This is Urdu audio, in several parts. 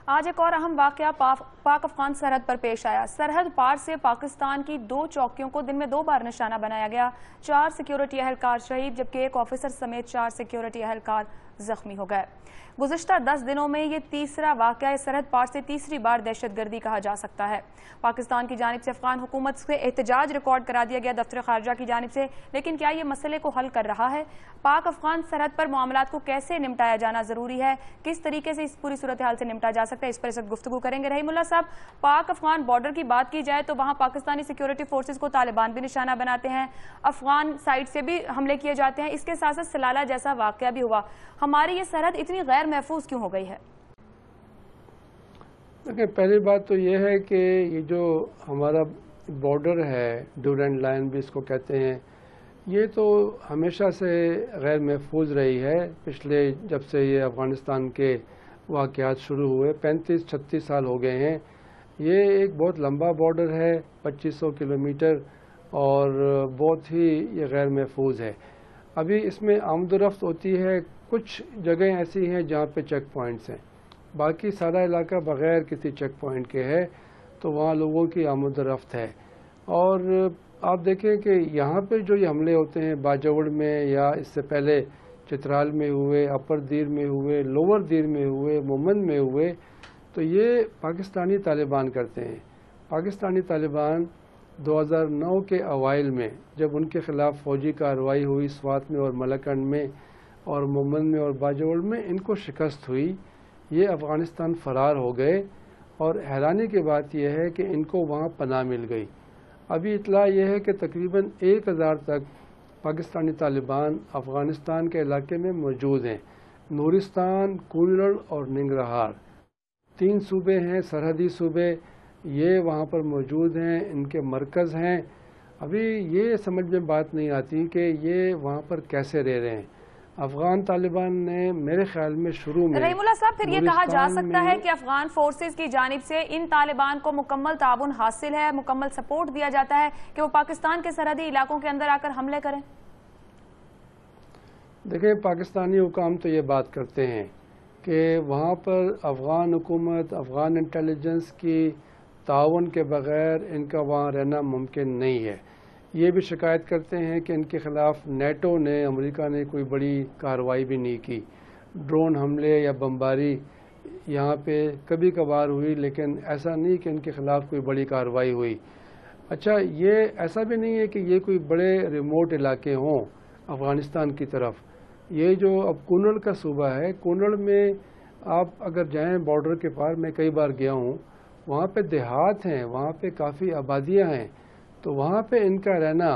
آج ایک اور اہم واقعہ پاک افغان سرحد پر پیش آیا۔ سرحد پار سے پاکستان کی 2 چوکیوں کو دن میں 2 بار نشانہ بنایا گیا۔ 4 سیکیورٹی اہلکار شہید جبکہ ایک آفیسر سمیت 4 سیکیورٹی اہلکار زخمی ہو گئے۔ گزشتہ 10 دنوں میں یہ تیسرا واقعہ سرحد پار سے تیسری بار دہشت گردی کہا جا سکتا ہے۔ پاکستان کی جانب سے افغان حکومت سے احتجاج ریکارڈ کرا دیا گیا دفتر خارجہ کی جانب سے، لیکن کیا یہ مسئلے کو حل کر رہا ہے؟ پاک افغان سرحد پر معاملات کو کیسے نمٹایا جانا ضروری ہے؟ کس طریقے سے اس پوری صورتحال سے نمٹا جا سکتا ہے؟ اس پر اس وقت گفتگو کریں گے۔ رحیم اللہ صاحب، پاک افغان بارڈر کی بات کی جائے تو وہاں پاکستانی سیکیورٹی فورسز کو طالبان بھی نشانہ بناتے ہیں، افغان سائڈ سے بھی حملے کیے جاتے ہیں، اس کے ساتھ ساتھ سلالہ جیسا واقعہ بھی ہوا۔ ہماری یہ سرحد اتنی غیر محفوظ کیوں ہو گئی ہے؟ دیکھیں، پہلی بات تو یہ ہے کہ یہ جو ہمارا بارڈر ہے، ڈیورنڈ لائن بھی اس کو کہتے ہیں، یہ تو ہمیشہ سے غیر محفوظ رہی ہے۔ پچھلے جب سے یہ افغانستان کے واقعات شروع ہوئے 35-36 سال ہو گئے ہیں۔ یہ ایک بہت لمبا بارڈر ہے، 2500 کلومیٹر، اور بہت ہی یہ غیر محفوظ ہے۔ ابھی اس میں آمد و رفت ہوتی ہے، کچھ جگہیں ایسی ہیں جہاں پہ چیک پوائنٹس ہیں، باقی سارا علاقہ بغیر کسی چیک پوائنٹ کے ہے، تو وہاں لوگوں کی آمد و رفت ہے۔ اور آپ دیکھیں کہ یہاں پہ جو یہ حملے ہوتے ہیں باجوڑ میں، یا اس سے پہلے چترال میں ہوئے، اپر دیر میں ہوئے، لوور دیر میں ہوئے، مومن میں ہوئے، تو یہ پاکستانی طالبان کرتے ہیں۔ پاکستانی طالبان 2009 کے اوائل میں جب ان کے خلاف فوجی کارروائی ہوئی سوات میں اور ملکنڈ میں اور مومن میں اور باجوڑ میں، ان کو شکست ہوئی، یہ افغانستان فرار ہو گئے، اور حیرانی کی بات یہ ہے کہ ان کو وہاں پناہ مل گئی۔ ابھی اطلاع یہ ہے کہ تقریباً 1000 تک پاکستانی طالبان افغانستان کے علاقے میں موجود ہیں۔ نورستان، کونڑ اور ننگرہار 3 صوبے ہیں، سرحدی صوبے، یہ وہاں پر موجود ہیں، ان کے مرکز ہیں۔ ابھی یہ سمجھ میں بات نہیں آتی کہ یہ وہاں پر کیسے رہ رہے ہیں۔ افغان طالبان نے میرے خیال میں شروع میں رحیم اللہ صاحب، پھر یہ کہا جا سکتا ہے کہ افغان فورسز کی جانب سے ان طالبان کو مکمل تعاون حاصل ہے، مکمل سپورٹ دیا جاتا ہے کہ وہ پاکستان کے سرحدی علاقوں کے اندر آ کر حملے کریں؟ دیکھیں، پاکستانی حکام تو یہ بات کرتے ہیں کہ وہاں پر افغان حکومت، افغان انٹیلیجنس کی تعاون کے بغیر ان کا وہاں رہنا ممکن نہیں ہے۔ یہ بھی شکایت کرتے ہیں کہ ان کے خلاف نیٹو نے، امریکہ نے کوئی بڑی کارروائی بھی نہیں کی۔ ڈرون حملے یا بمباری یہاں پہ کبھی کبھار ہوئی، لیکن ایسا نہیں کہ ان کے خلاف کوئی بڑی کارروائی ہوئی۔ اچھا، یہ ایسا بھی نہیں ہے کہ یہ کوئی بڑے ریموٹ علاقے ہوں افغانستان کی طرف۔ یہ جو اب کونڑ کا صوبہ ہے، کونڑ میں آپ اگر جائیں بارڈر کے پار، میں کئی بار گیا ہوں، وہاں پہ دیہات ہیں، وہاں پہ کافی آبادیاں ہیں، تو وہاں پہ ان کا رہنا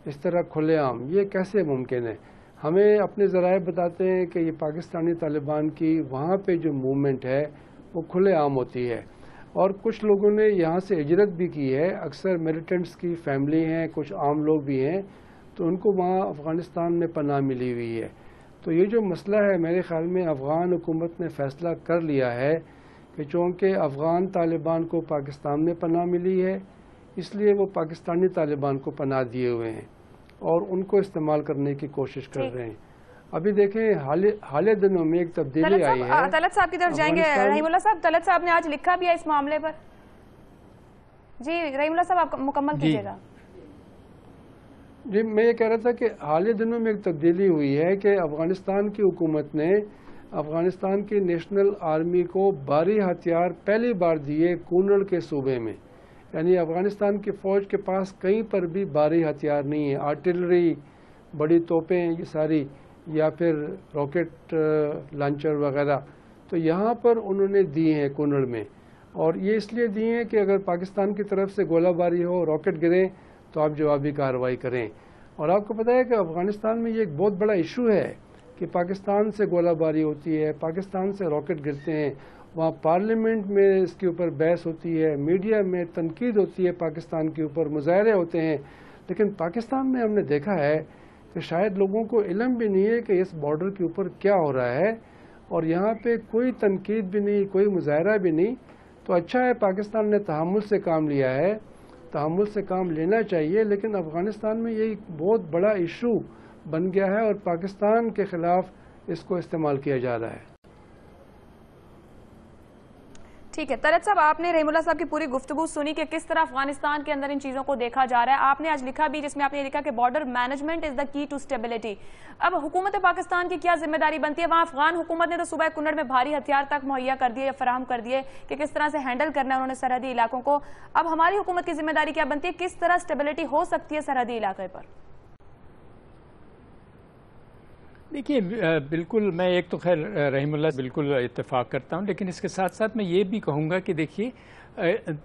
اس طرح کھلے عام یہ کیسے ممکن ہے؟ ہمیں اپنے ذرائع بتاتے ہیں کہ یہ پاکستانی طالبان کی وہاں پہ جو موومنٹ ہے وہ کھلے عام ہوتی ہے، اور کچھ لوگوں نے یہاں سے ہجرت بھی کی ہے، اکثر میلیٹنٹس کی فیملی ہیں، کچھ عام لوگ بھی ہیں، تو ان کو وہاں افغانستان میں پناہ ملی ہوئی ہے۔ تو یہ جو مسئلہ ہے، میرے خیال میں افغان حکومت نے فیصلہ کر لیا ہے کہ چونکہ افغان طالبان کو پاکستان میں پناہ ملی ہے، اس لیے وہ پاکستانی طالبان کو پناہ دیے ہوئے ہیں اور ان کو استعمال کرنے کی کوشش کر رہے ہیں۔ ابھی دیکھیں، حالیہ دنوں میں ایک تبدیلی آئی ہے۔ طلعت صاحب کی طرف جائیں گے رحیم اللہ صاحب۔ طلعت صاحب نے آج لکھا بھی ہے اس معاملے پر۔ جی رحیم اللہ صاحب، آپ مکمل کیجیے گا۔ جی، میں یہ کہہ رہا تھا کہ حالیہ دنوں میں ایک تبدیلی ہوئی ہے کہ افغانستان کی حکومت نے افغانستان کی نیشنل آرمی کو بھاری ہتھیار پہلی بار دیے کونڑ کے صوبے میں، یعنی افغانستان کی فوج کے پاس کہیں پر بھی بھاری ہتھیار نہیں ہے، آرٹلری، بڑی توپیں، یہ ساری، یا پھر راکٹ لانچر وغیرہ، تو یہاں پر انہوں نے دی ہیں کونڑ میں، اور یہ اس لیے دی ہیں کہ اگر پاکستان کی طرف سے گولہ باری ہو، راکٹ گریں، تو آپ جوابی کارروائی کریں۔ اور آپ کو پتہ ہے کہ افغانستان میں یہ ایک بہت بڑا ایشو ہے کہ پاکستان سے گولہ باری ہوتی ہے، پاکستان سے راکٹ گرتے ہیں، وہاں پارلیمنٹ میں اس کے اوپر بحث ہوتی ہے، میڈیا میں تنقید ہوتی ہے پاکستان کے اوپر، مظاہرے ہوتے ہیں، لیکن پاکستان میں ہم نے دیکھا ہے کہ شاید لوگوں کو علم بھی نہیں ہے کہ اس بارڈر کے اوپر کیا ہو رہا ہے، اور یہاں پہ کوئی تنقید بھی نہیں، کوئی مظاہرہ بھی نہیں۔ تو اچھا ہے پاکستان نے تحمل سے کام لیا ہے، تحمل سے کام لینا چاہیے، لیکن افغانستان میں یہ ایک بہت بڑا ایشو بن گیا ہے اور پاکستان کے خلاف اس کو استعمال کیا جا رہا ہے۔ ٹھیک ہے طلعت صاحب، آپ نے رحیم اللہ صاحب کی پوری گفتگو سنی کہ کس طرح افغانستان کے اندر ان چیزوں کو دیکھا جا رہا ہے. آپ نے آج لکھا بھی جس میں آپ نے لکھا کہ بارڈر مینجمنٹ از دا کی ٹو اسٹیبلٹی. اب حکومت پاکستان کی کیا ذمہ داری بنتی ہے؟ وہاں افغان حکومت نے تو صوبہ کنڑ میں بھاری ہتھیار تک مہیا کر دیے یا فراہم کر دیے کہ کس طرح سے ہینڈل کرنا ہے انہوں نے سرحدی علاقوں کو. اب ہماری حکومت کی ذمہ داری کیا بنتی ہے؟ کس طرح اسٹیبلٹی ہو سکتی ہے سرحدی علاقے پر؟ دیکھیے بالکل، میں ایک تو خیر رحیم اللہ بالکل اتفاق کرتا ہوں، لیکن اس کے ساتھ ساتھ میں یہ بھی کہوں گا کہ دیکھیے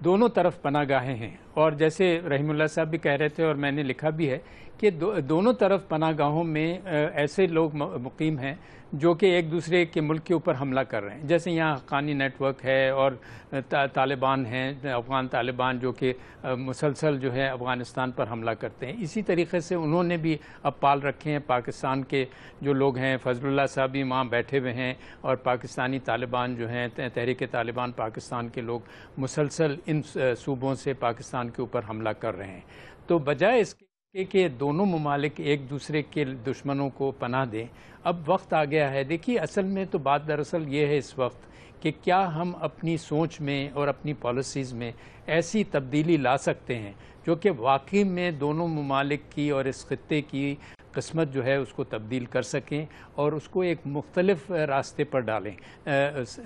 دونوں طرف پناہ گاہیں ہیں، اور جیسے رحیم اللہ صاحب بھی کہہ رہے تھے اور میں نے لکھا بھی ہے کہ دونوں طرف پناہ گاہوں میں ایسے لوگ مقیم ہیں جو کہ ایک دوسرے کے ملک کے اوپر حملہ کر رہے ہیں. جیسے یہاں حقانی نیٹ ورک ہے اور طالبان ہیں، افغان طالبان جو کہ مسلسل جو ہے افغانستان پر حملہ کرتے ہیں. اسی طریقے سے انہوں نے بھی اب پال رکھے ہیں پاکستان کے جو لوگ ہیں. فضل اللہ صاحب بھی وہاں بیٹھے ہوئے ہیں، اور پاکستانی طالبان جو ہیں، تحریک طالبان پاکستان کے لوگ مسلسل ان صوبوں سے پاکستان کے اوپر حملہ کر رہے ہیں. تو بجائے اس کہ دونوں ممالک ایک دوسرے کے دشمنوں کو پناہ دیں، اب وقت آ گیا ہے. دیکھیے اصل میں تو بات دراصل یہ ہے اس وقت کہ کیا ہم اپنی سوچ میں اور اپنی پالیسیز میں ایسی تبدیلی لا سکتے ہیں جو کہ واقعی میں دونوں ممالک کی اور اس خطے کی قسمت جو ہے اس کو تبدیل کر سکیں اور اس کو ایک مختلف راستے پر ڈالیں،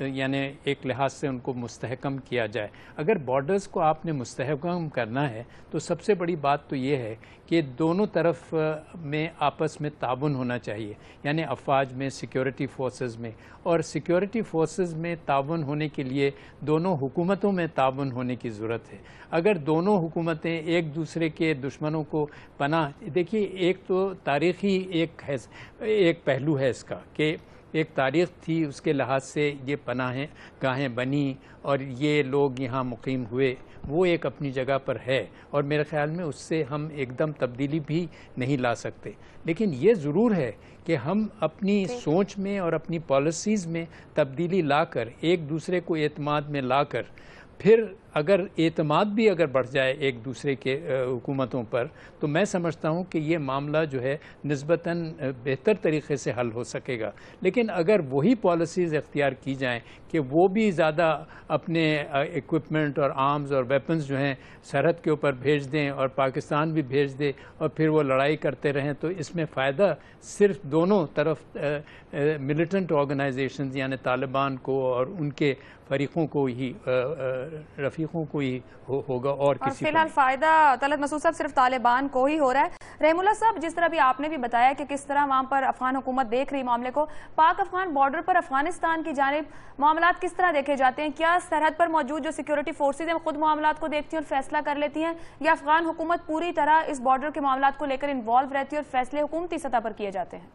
یعنی ایک لحاظ سے ان کو مستحکم کیا جائے. اگر بارڈرز کو آپ نے مستحکم کرنا ہے تو سب سے بڑی بات تو یہ ہے کہ دونوں طرف میں آپس میں تعاون ہونا چاہیے، یعنی افواج میں، سیکیورٹی فورسز میں. اور سیکیورٹی فورسز میں تعاون ہونے کے لیے دونوں حکومتوں میں تعاون ہونے کی ضرورت ہے. اگر دونوں حکومتیں ایک دوسرے کے دشمنوں کو پناہ، دیکھیے ایک تو تاریخی ایک پہلو ہے اس کا کہ ایک تاریخ تھی، اس کے لحاظ سے یہ پناہ گاہیں بنی اور یہ لوگ یہاں مقیم ہوئے، وہ ایک اپنی جگہ پر ہے، اور میرے خیال میں اس سے ہم ایک دم تبدیلی بھی نہیں لا سکتے. لیکن یہ ضرور ہے کہ ہم اپنی سوچ میں اور اپنی پالیسیز میں تبدیلی لا کر ایک دوسرے کو اعتماد میں لا کر پھر اگر اعتماد بھی اگر بڑھ جائے ایک دوسرے کے حکومتوں پر، تو میں سمجھتا ہوں کہ یہ معاملہ جو ہے نسبتاً بہتر طریقے سے حل ہو سکے گا. لیکن اگر وہی پالیسیز اختیار کی جائیں کہ وہ بھی زیادہ اپنے ایکوپمنٹ اور آرمز اور ویپنز جو ہیں سرحد کے اوپر بھیج دیں اور پاکستان بھی بھیج دے اور پھر وہ لڑائی کرتے رہیں، تو اس میں فائدہ صرف دونوں طرف ملیٹنٹ آرگنائزیشنز یعنی طالبان کو اور ان کے فریقوں کو ہی، رفیقوں کو ہی ہوگا، اور کسی کو. فی الحال فائدہ طلعت مسعود صاحب صرف طالبان کو ہی ہو رہا ہے. رحیم اللہ صاحب، جس طرح بھی آپ نے بھی بتایا کہ کس طرح وہاں پر افغان حکومت دیکھ رہی معاملے کو، پاک افغان بارڈر پر افغانستان کی جانب معاملات کس طرح دیکھے جاتے ہیں؟ کیا سرحد پر موجود جو سیکیورٹی فورسز ہیں خود معاملات کو دیکھتی ہیں اور فیصلہ کر لیتی ہیں، یا افغان حکومت پوری طرح اس بارڈر کے معاملات کو لے کر انوالو رہتی ہے اور فیصلے حکومتی سطح پر کیے جاتے ہیں؟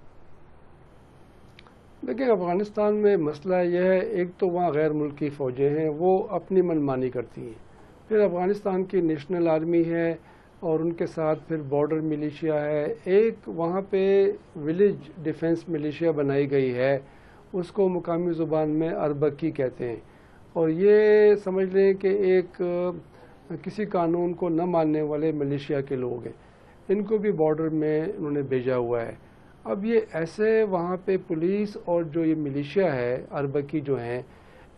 دیکھیں افغانستان میں مسئلہ یہ ہے، ایک تو وہاں غیر ملکی فوجیں ہیں، وہ اپنی منمانی کرتی ہیں. پھر افغانستان کی نیشنل آرمی ہے اور ان کے ساتھ پھر بارڈر ملیشیا ہے. ایک وہاں پہ ولیج ڈیفنس ملیشیا بنائی گئی ہے، اس کو مقامی زبان میں اربکی کہتے ہیں. اور یہ سمجھ لیں کہ ایک کسی قانون کو نہ ماننے والے ملیشیا کے لوگ ہیں. ان کو بھی بارڈر میں انہوں نے بھیجا ہوا ہے. اب یہ ایسے وہاں پہ پولیس اور جو یہ ملیشیا ہے اربکی جو ہیں،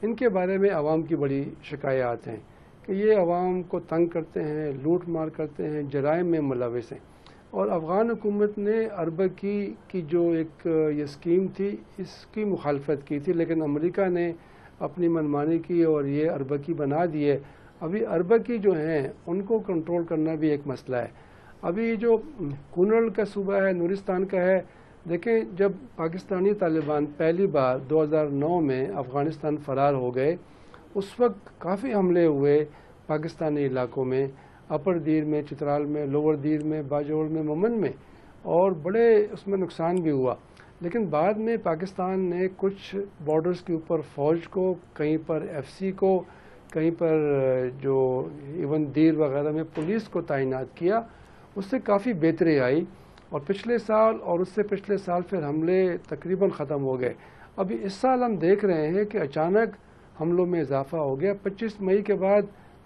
ان کے بارے میں عوام کی بڑی شکایات ہیں کہ یہ عوام کو تنگ کرتے ہیں، لوٹ مار کرتے ہیں، جرائم میں ملوث ہیں. اور افغان حکومت نے اربکی کی جو ایک یہ اسکیم تھی اس کی مخالفت کی تھی، لیکن امریکہ نے اپنی منمانی کی اور یہ اربکی بنا دیے. ابھی اربکی جو ہیں ان کو کنٹرول کرنا بھی ایک مسئلہ ہے. ابھی جو کنڑ کا صوبہ ہے، نورستان کا ہے، دیکھیں جب پاکستانی طالبان پہلی بار 2009 میں افغانستان فرار ہو گئے، اس وقت کافی حملے ہوئے پاکستانی علاقوں میں، اپر دیر میں، چترال میں، لوور دیر میں، باجوڑ میں، ممن میں، اور بڑے اس میں نقصان بھی ہوا. لیکن بعد میں پاکستان نے کچھ بارڈرز کے اوپر فوج کو، کہیں پر ایف سی کو، کہیں پر جو ایون دیر وغیرہ میں پولیس کو تعینات کیا. اس سے کافی بہتری آئی، اور پچھلے سال اور اس سے پچھلے سال پھر حملے تقریباً ختم ہو گئے. ابھی اس سال ہم دیکھ رہے ہیں کہ اچانک حملوں میں اضافہ ہو گیا. 25 مئی کے بعد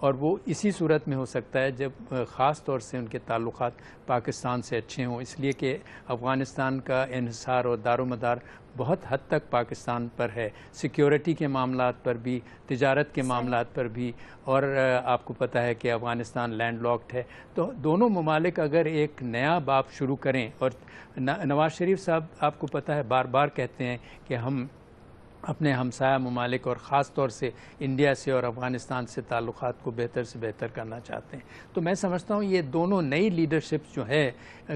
اور وہ اسی صورت میں ہو سکتا ہے جب خاص طور سے ان کے تعلقات پاکستان سے اچھے ہوں، اس لیے کہ افغانستان کا انحصار اور دار و مدار بہت حد تک پاکستان پر ہے، سیکیورٹی کے معاملات پر بھی، تجارت کے معاملات پر بھی، اور آپ کو پتہ ہے کہ افغانستان لینڈ لاکڈ ہے۔ تو دونوں ممالک اگر ایک نیا باب شروع کریں، اور نواز شریف صاحب آپ کو پتہ ہے بار بار کہتے ہیں کہ ہم اپنے ہمسایہ ممالک اور خاص طور سے انڈیا سے اور افغانستان سے تعلقات کو بہتر سے بہتر کرنا چاہتے ہیں، تو میں سمجھتا ہوں یہ دونوں نئی لیڈرشپ جو ہے،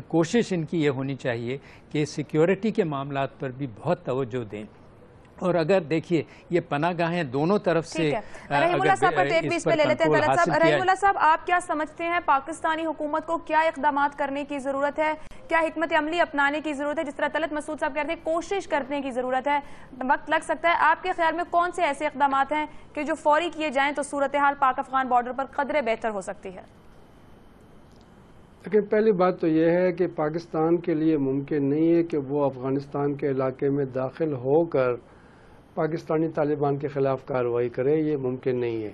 کوشش ان کی یہ ہونی چاہیے کہ سیکیورٹی کے معاملات پر بھی بہت توجہ دیں۔ اور اگر دیکھیے یہ پناہ گاہیں دونوں طرف سے رحیم اللہ صاحب کا ٹیک بھی اس پہ لے لیتے ہیں۔ طلعت صاحب، رحیم اللہ صاحب آپ کیا سمجھتے ہیں پاکستانی حکومت کو کیا اقدامات کرنے کی ضرورت ہے، کیا حکمت عملی اپنانے کی ضرورت ہے؟ جس طرح طلعت مسعود صاحب کہتے ہیں کوشش کرنے کی ضرورت ہے، وقت لگ سکتا ہے، آپ کے خیال میں کون سے ایسے اقدامات ہیں کہ جو فوری کیے جائیں تو صورتحال پاک افغان بارڈر پر قدرے بہتر ہو سکتی ہے؟ لیکن پہلی بات تو یہ ہے کہ پاکستان کے لیے ممکن نہیں ہے کہ وہ افغانستان کے علاقے میں داخل ہو کر پاکستانی طالبان کے خلاف کارروائی کرے، یہ ممکن نہیں ہے۔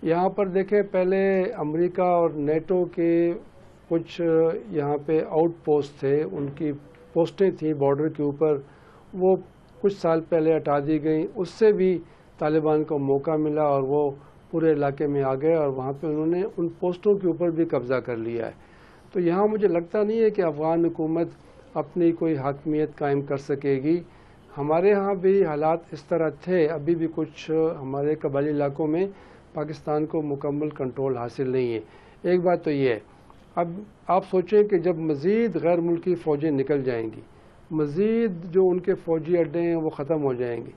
یہاں پر دیکھیں پہلے امریکہ اور نیٹو کے کچھ یہاں پہ آؤٹ پوسٹ تھے، ان کی پوسٹیں تھیں بارڈر کے اوپر، وہ کچھ سال پہلے ہٹا دی گئیں، اس سے بھی طالبان کو موقع ملا اور وہ پورے علاقے میں آ گئے اور وہاں پہ انہوں نے ان پوسٹوں کے اوپر بھی قبضہ کر لیا ہے۔ تو یہاں مجھے لگتا نہیں ہے کہ افغان حکومت اپنی کوئی حاکمیت قائم کر سکے گی۔ ہمارے ہاں بھی حالات اس طرح تھے، ابھی بھی کچھ ہمارے قبائلی علاقوں میں پاکستان کو مکمل کنٹرول حاصل نہیں ہے۔ ایک بات تو یہ ہے، اب آپ سوچیں کہ جب مزید غیر ملکی فوجیں نکل جائیں گی، مزید جو ان کے فوجی اڈے ہیں وہ ختم ہو جائیں گے،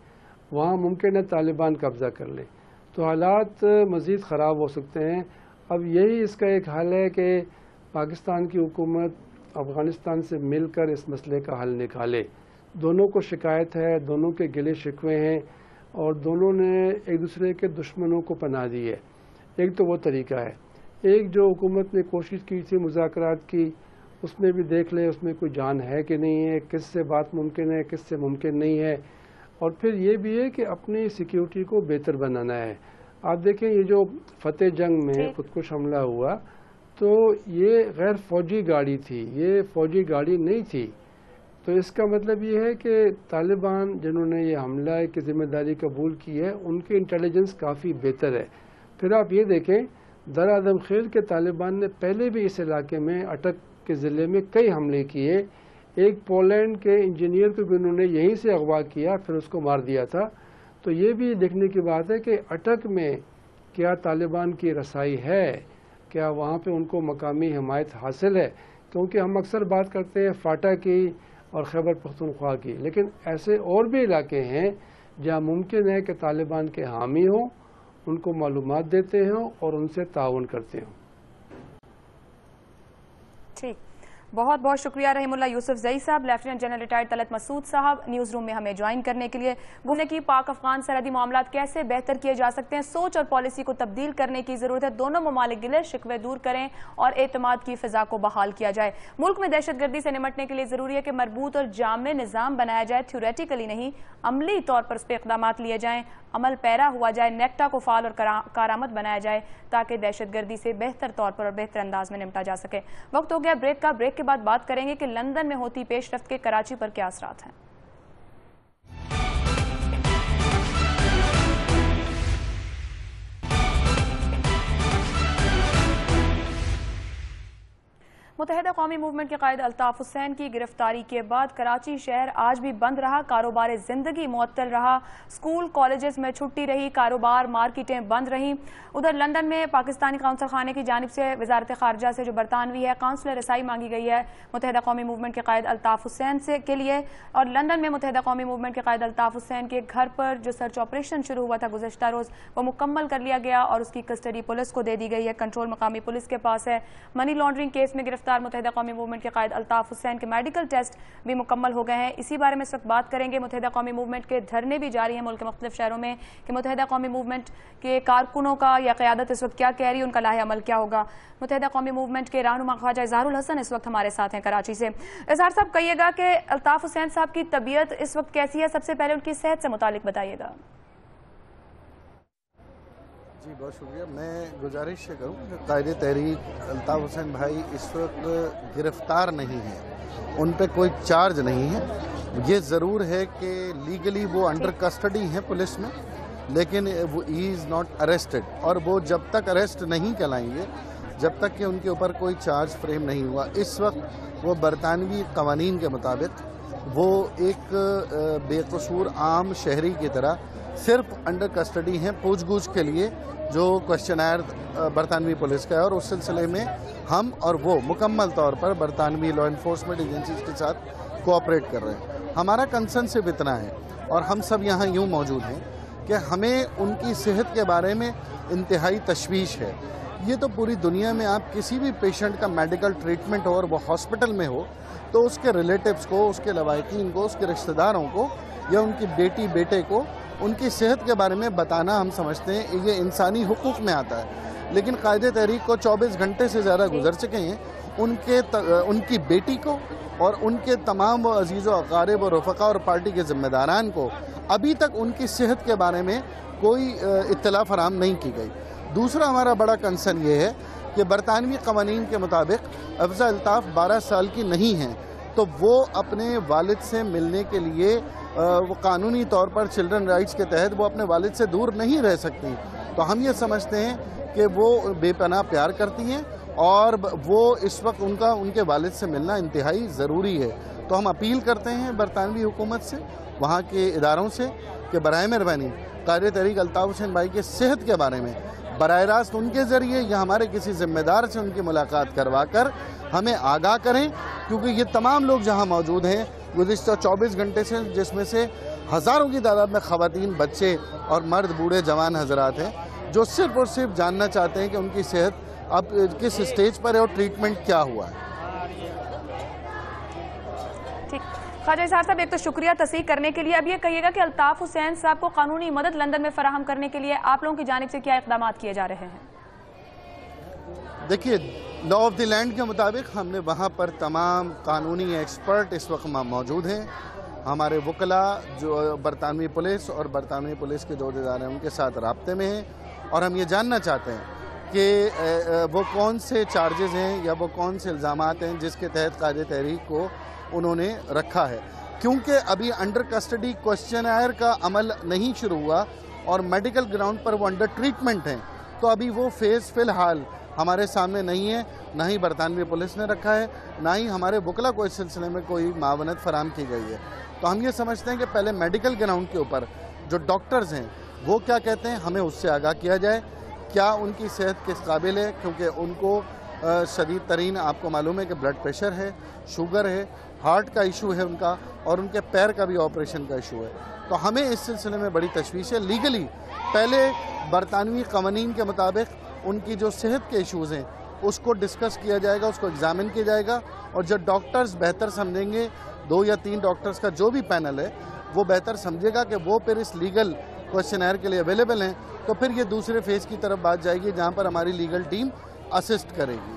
وہاں ممکن ہے طالبان قبضہ کر لیں، تو حالات مزید خراب ہو سکتے ہیں۔ اب یہی اس کا ایک حل ہے کہ پاکستان کی حکومت افغانستان سے مل کر اس مسئلے کا حل نکالے۔ دونوں کو شکایت ہے، دونوں کے گلے شکوے ہیں اور دونوں نے ایک دوسرے کے دشمنوں کو پناہ دی ہے۔ ایک تو وہ طریقہ ہے، ایک جو حکومت نے کوشش کی تھی مذاکرات کی، اس میں بھی دیکھ لیں اس میں کوئی جان ہے کہ نہیں ہے، کس سے بات ممکن ہے، کس سے ممکن نہیں ہے، اور پھر یہ بھی ہے کہ اپنی سیکیورٹی کو بہتر بنانا ہے۔ آپ دیکھیں یہ جو فتح جنگ میں خودکش حملہ ہوا تو یہ غیر فوجی گاڑی تھی، یہ فوجی گاڑی نہیں تھی، تو اس کا مطلب یہ ہے کہ طالبان جنہوں نے یہ حملہ کی ذمہ داری قبول کی ہے ان کی انٹیلیجنس کافی بہتر ہے۔ پھر آپ یہ دیکھیں در اعظم خیل کے طالبان نے پہلے بھی اس علاقے میں اٹک کے ضلع میں کئی حملے کیے، ایک پولینڈ کے انجینئر کو بھی انہوں نے یہیں سے اغوا کیا پھر اس کو مار دیا تھا۔ تو یہ بھی دیکھنے کی بات ہے کہ اٹک میں کیا طالبان کی رسائی ہے، کیا وہاں پہ ان کو مقامی حمایت حاصل ہے، کیونکہ ہم اکثر بات کرتے ہیں فاٹا کی اور خیبر پختونخوا کی، لیکن ایسے اور بھی علاقے ہیں جہاں ممکن ہے کہ طالبان کے حامی ہوں، ان کو معلومات دیتے ہوں اور ان سے تعاون کرتے ہوں۔ ٹھیک، بہت بہت شکریہ رحیم اللہ یوسف زئی صاحب، لیفٹیننٹ جنرل ریٹائرڈ طلعت مسعود صاحب نیوز روم میں ہمیں جوائن کرنے کے لیے۔ گفتگو کی پاک افغان سرحدی معاملات کیسے بہتر کیے جا سکتے ہیں، سوچ اور پالیسی کو تبدیل کرنے کی ضرورت ہے، دونوں ممالک گلے شکوے دور کریں اور اعتماد کی فضا کو بحال کیا جائے۔ ملک میں دہشت گردی سے نمٹنے کے لیے ضروری ہے کہ مربوط اور جامع نظام بنایا جائے، تھیوریٹیکلی نہیں، عملی طور پر اس پہ اقدامات لیے جائیں، عمل پیرا ہوا جائے، نیکٹا کو فعال اور کارآمد بنایا جائے تاکہ دہشت گردی سے بہتر طور پر اور بہتر انداز میں نمٹا جا سکے۔ وقت ہو گیا بریک کا، بریک کے بعد بات کریں گے کہ لندن میں ہوتی پیش رفت کے کراچی پر کیا اثرات ہیں۔ متحدہ قومی موومنٹ کے قائد الطاف حسین کی گرفتاری کے بعد کراچی شہر آج بھی بند رہا، کاروبار زندگی معطل رہا، سکول کالجز میں چھٹی رہی، کاروبار مارکیٹیں بند رہیں۔ ادھر لندن میں پاکستانی قونصل خانے کی جانب سے وزارت خارجہ سے جو برطانوی ہے قونصلر رسائی مانگی گئی ہے متحدہ قومی موومنٹ کے قائد الطاف حسین کے لیے، اور لندن میں متحدہ قومی موومنٹ کے قائد الطاف حسین کے گھر پر جو سرچ آپریشن شروع ہوا تھا گزشتہ روز وہ مکمل کر لیا گیا اور اس کی کسٹڈی پولیس کو دے دی گئی ہے، کنٹرول مقامی پولیس کے پاس ہے۔ منی لانڈرنگ کیس میں گرفتار متحدہ قومی موومنٹ کے قائد الطاف حسین کے میڈیکل ٹیسٹ بھی مکمل ہو گئے ہیں، اسی بارے میں اس وقت بات کریں گے۔ متحدہ قومی موومنٹ کے دھرنے بھی جاری ہیں ملک کے مختلف شہروں میں کہ متحدہ قومی موومنٹ کے کارکنوں کا یا قیادت اس وقت کیا کہہ رہی ہے، ان کا لاہ عمل کیا ہوگا۔ متحدہ قومی موومنٹ کے رہنما خواجہ اظہار الحسن اس وقت ہمارے ساتھ ہیں کراچی سے۔ اظہار صاحب کہیے گا کہ الطاف حسین صاحب کی طبیعت اس وقت کیسی ہے، سب سے پہلے ان کی صحت سے متعلق بتائیے گا۔ جی بہت شکریہ. میں گزارش یہ کروں کہ قائد تحریک الطاف حسین بھائی اس وقت گرفتار نہیں ہیں, ان پہ کوئی چارج نہیں ہے. یہ ضرور ہے کہ لیگلی وہ انڈر کسٹڈی ہیں پولیس میں, لیکن وہ ہی از ناٹ اریسٹڈ, اور وہ جب تک اریسٹ نہیں کلائیں گے, جب تک کہ ان کے اوپر کوئی چارج فریم نہیں ہوا. اس وقت وہ برطانوی قوانین کے مطابق وہ ایک بے قصور عام شہری کی طرح صرف انڈر کسٹڈی ہیں پوچھ گچھ کے لیے, جو کوشچنائر برطانوی پولیس کا ہے, اور اس سلسلے میں ہم اور وہ مکمل طور پر برطانوی لا انفورسمنٹ ایجنسیز کے ساتھ کوآپریٹ کر رہے ہیں. ہمارا کنسرن صرف اتنا ہے, اور ہم سب یہاں یوں موجود ہیں کہ ہمیں ان کی صحت کے بارے میں انتہائی تشویش ہے. یہ تو پوری دنیا میں آپ کسی بھی پیشنٹ کا میڈیکل ٹریٹمنٹ ہو اور وہ ہاسپٹل میں ہو, تو اس کے ریلیٹیوز کو, اس کے لواحقین کو, اس کے رشتہ داروں کو یا ان کی بیٹی بیٹے کو ان کی صحت کے بارے میں بتانا ہم سمجھتے ہیں یہ انسانی حقوق میں آتا ہے. لیکن قائد تحریک کو 24 گھنٹے سے زیادہ گزر چکے ہیں, ان کی بیٹی کو اور ان کے تمام وہ عزیز و اقارب اور رفقا اور پارٹی کے ذمہ داران کو ابھی تک ان کی صحت کے بارے میں کوئی اطلاع فراہم نہیں کی گئی. دوسرا ہمارا بڑا کنسرن یہ ہے کہ برطانوی قوانین کے مطابق افضہ الطاف 12 سال کی نہیں ہیں, تو وہ اپنے والد سے ملنے کے لیے وہ قانونی طور پر چلڈرن رائٹس کے تحت وہ اپنے والد سے دور نہیں رہ سکتی. تو ہم یہ سمجھتے ہیں کہ وہ بے پناہ پیار کرتی ہیں, اور وہ اس وقت ان کے والد سے ملنا انتہائی ضروری ہے. تو ہم اپیل کرتے ہیں برطانوی حکومت سے, وہاں کے اداروں سے, کہ برائے مہربانی قائد تحریک الطاف حسین بھائی کے صحت کے بارے میں براہ راست ان کے ذریعے یا ہمارے کسی ذمہ دار سے ان کی ملاقات کروا کر ہمیں آگاہ کریں, کیونکہ یہ تمام لوگ جہاں موجود ہیں گزشتہ 24 گھنٹے سے, جس میں سے ہزاروں کی تعداد میں خواتین, بچے اور مرد, بوڑھے, جوان حضرات ہیں, جو صرف اور صرف جاننا چاہتے ہیں کہ ان کی صحت اب کس سٹیج پر ہے اور ٹریٹمنٹ کیا ہوا ہے. خواجہ اظہار صاحب, ایک تو شکریہ تصحیح کرنے کے لیے. اب یہ کہیے گا کہ الطاف حسین صاحب کو قانونی مدد لندن میں فراہم کرنے کے لیے آپ لوگوں کی جانب سے کیا اقدامات کیے جا رہے ہیں؟ دیکھیے, لا آف دی لینڈ کے مطابق ہم نے وہاں پر تمام قانونی ایکسپرٹ اس وقت موجود ہیں. ہمارے وکلاء جو برطانوی پولیس اور برطانوی پولیس کے جو ادارے ہیں ان کے ساتھ رابطے میں ہیں, اور ہم یہ جاننا چاہتے ہیں کہ وہ کون سے چارجز ہیں یا وہ کون سے الزامات ہیں جس کے تحت قائد تحریک کو انہوں نے رکھا ہے. کیونکہ ابھی انڈر کسٹڈی کوشچنائر کا عمل نہیں شروع ہوا اور میڈیکل گراؤنڈ پر وہ انڈر ٹریٹمنٹ ہیں, تو ابھی وہ فیز فی الحال ہمارے سامنے نہیں ہے. نہ ہی برطانوی پولیس نے رکھا ہے, نہ ہی ہمارے وکلاء کو اس سلسلے میں کوئی معاونت فراہم کی گئی ہے. تو ہم یہ سمجھتے ہیں کہ پہلے میڈیکل گراؤنڈ کے اوپر جو ڈاکٹرز ہیں وہ کیا کہتے ہیں, ہمیں اس سے آگاہ کیا جائے. کیا ان کی صحت کس قابل ہے, کیونکہ ان کو شدید ترین آپ کو معلوم ہے کہ بلڈ پریشر ہے, شوگر ہے, ہارٹ کا ایشو ہے ان کا, اور ان کے پیر کا بھی آپریشن کا ایشو ہے. تو ہمیں اس سلسلے میں بڑی تشویش ہے. لیگلی پہلے برطانوی قوانین کے مطابق ان کی جو صحت کے ایشوز ہیں اس کو ڈسکس کیا جائے گا, اس کو ایگزامن کیا جائے گا, اور جو ڈاکٹرز بہتر سمجھیں گے, 2 یا 3 ڈاکٹرز کا جو بھی پینل ہے وہ بہتر سمجھے گا کہ وہ پھر اس لیگل کوشچنائر کے لیے اویلیبل ہیں, تو پھر یہ دوسرے فیز کی طرف بات جائے گی جہاں پر ہماری لیگل ٹیم اسسٹ کرے گی.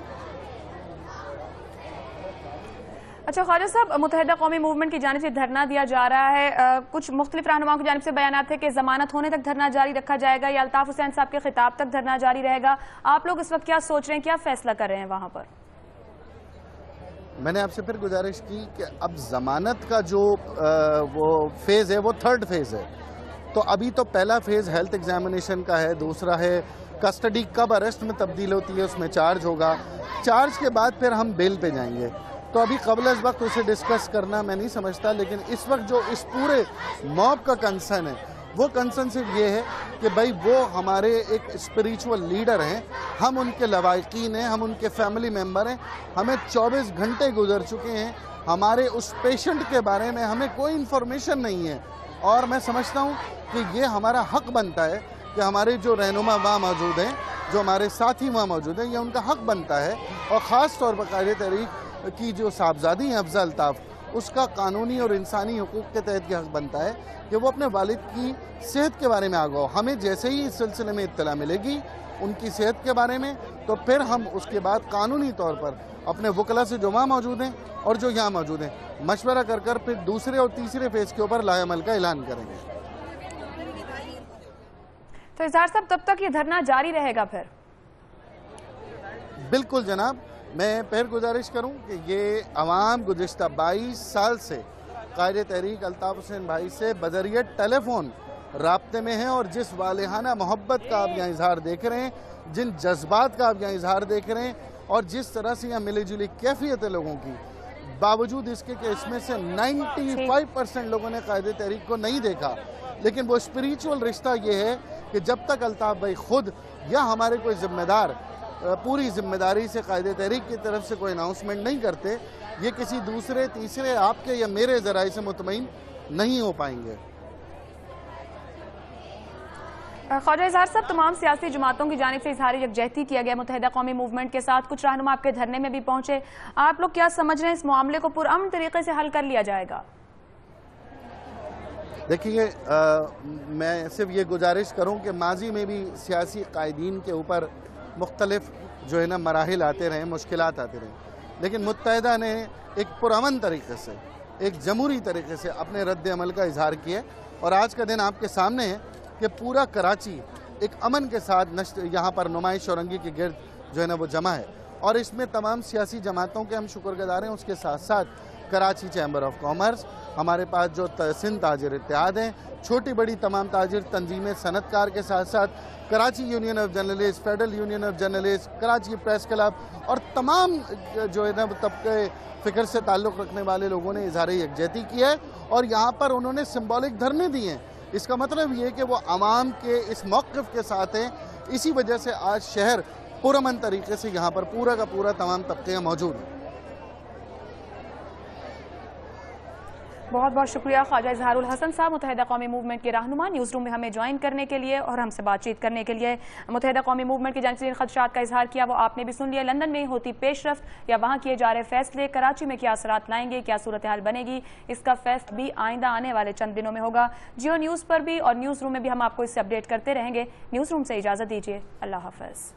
اچھا خواجہ صاحب, متحدہ قومی موومنٹ کی جانب سے دھرنا دیا جا رہا ہے, کچھ مختلف رہنماؤں کی جانب سے بیانات ہے کہ ضمانت ہونے تک دھرنا جاری رکھا جائے گا یا الطاف حسین صاحب کے خطاب تک دھرنا جاری رہے گا. آپ لوگ اس وقت کیا سوچ رہے ہیں, کیا فیصلہ کر رہے ہیں وہاں پر؟ میں نے آپ سے پھر گزارش کی کہ اب ضمانت کا جو وہ فیز ہے وہ 3rd فیز ہے. تو ابھی تو پہلا فیز ہیلتھ ایگزامینیشن کا ہے, دوسرا ہے کسٹڈی کب اریسٹ میں تبدیل ہوتی ہے, اس میں چارج ہوگا, چارج کے بعد پھر ہم بیل پہ جائیں گے. تو ابھی قبل از وقت اسے ڈسکس کرنا میں نہیں سمجھتا, لیکن اس وقت جو اس پورے موب کا کنسرن ہے وہ کنسرن صرف یہ ہے کہ بھائی وہ ہمارے ایک اسپریچول لیڈر ہیں, ہم ان کے لواحقین ہیں, ہم ان کے فیملی ممبر ہیں, ہمیں 24 گھنٹے گزر چکے ہیں, ہمارے اس پیشنٹ کے بارے میں ہمیں کوئی انفارمیشن نہیں ہے. اور میں سمجھتا ہوں کہ یہ ہمارا حق بنتا ہے کہ ہمارے جو رہنما وہاں موجود ہیں, جو ہمارے ساتھی وہاں موجود ہیں, یہ ان کا حق بنتا ہے. اور خاص طور پر قائد تحریک کی جو صاحبزادی ہیں افضہ الطاف, اس کا قانونی اور انسانی حقوق کے تحت یہ حق بنتا ہے کہ وہ اپنے والد کی صحت کے بارے میں آگاہ ہو. ہمیں جیسے ہی اس سلسلے میں اطلاع ملے گی ان کی صحت کے بارے میں, تو پھر ہم اس کے بعد قانونی طور پر اپنے وکلاء سے جو وہاں موجود ہیں اور جو یہاں موجود ہیں مشورہ کر پھر دوسرے اور تیسرے فیز کے اوپر لائے عمل کا اعلان کریں گے. تو اظہار صاحب تب تک یہ دھرنا جاری رہے گا پھر؟ بالکل جناب، میں پھر گزارش کروں کہ یہ عوام گزشتہ 22 سال سے قائد تحریک الطاف حسین بھائی سے بذریعہ ٹیلی فون رابطے میں ہیں، اور جس والہانہ محبت کا آپ یہاں اظہار دیکھ رہے ہیں، جن جذبات کا آپ یہاں اظہار دیکھ رہے ہیں، اور جس طرح سے یہاں ملی جلی کیفیت ہے لوگوں کی، باوجود اس کے کہ اس میں سے 95% لوگوں نے قائد تحریک کو نہیں دیکھا، لیکن وہ اسپریچول رشتہ یہ ہے کہ جب تک الطاف بھائی خود یا ہمارے کوئی ذمہ دار پوری ذمہ داری سے قائد تحریک کی طرف سے کوئی اناؤنسمنٹ نہیں کرتے، یہ کسی دوسرے تیسرے آپ کے یا میرے ذرائع سے مطمئن نہیں ہو پائیں گے۔ خواجہ اظہار صاحب، تمام سیاسی جماعتوں کی جانب سے اظہار یکجہتی کیا گیا متحدہ قومی موومنٹ کے ساتھ، کچھ رہنما آپ کے دھرنے میں بھی پہنچے، آپ لوگ کیا سمجھ رہے ہیں اس معاملے کو پرامن طریقے سے حل کر لیا جائے گا؟ دیکھیے، میں صرف یہ گزارش کروں کہ ماضی میں بھی سیاسی قائدین کے اوپر مختلف جو ہے نا مراحل آتے رہے، مشکلات آتے رہے، لیکن متحدہ نے ایک پرامن طریقے سے، ایک جمہوری طریقے سے اپنے رد عمل کا اظہار کیا، اور آج کا دن آپ کے سامنے ہے کہ پورا کراچی ایک امن کے ساتھ یہاں پر نمائش اورنگی کے گرد جو ہے نا وہ جمع ہے، اور اس میں تمام سیاسی جماعتوں کے ہم شکر گزار ہیں۔ اس کے ساتھ ساتھ کراچی چیمبر آف کامرس، ہمارے پاس جو سندھ تاجر اتحاد ہیں، چھوٹی بڑی تمام تاجر تنظیمیں، صنعت کار کے ساتھ ساتھ Karachi union of journalist, federal union of journalist, Karachi press club, اور تمام جو ہے نا طبقے فکر سے تعلق رکھنے والے لوگوں نے اظہار یکجہتی کیا ہے، اور یہاں پر انہوں نے سمبولک دھرنے دیے ہیں۔ اس کا مطلب یہ کہ وہ عوام کے اس موقف کے ساتھ ہیں، اسی وجہ سے آج شہر پرامن طریقے سے یہاں پر پورا کا پورا تمام طبقے موجود ہیں۔ بہت بہت شکریہ خواجہ اظہار الحسن صاحب، متحدہ قومی موومنٹ کے رہنما، نیوز روم میں ہمیں جوائن کرنے کے لیے اور ہم سے بات چیت کرنے کے لیے۔ متحدہ قومی موومنٹ کی جانب سے جن خدشات کا اظہار کیا وہ آپ نے بھی سن لیا۔ لندن میں ہوتی پیش رفت یا وہاں کیے جا رہے فیصلے کراچی میں کیا اثرات لائیں گے، کیا صورتحال بنے گی، اس کا فیصلہ بھی آئندہ آنے والے چند دنوں میں ہوگا۔ جیو نیوز پر بھی اور نیوز روم میں بھی ہم آپ کو اس سے اپڈیٹ کرتے رہیں گے۔ نیوز روم سے اجازت دیجیے، اللہ حافظ۔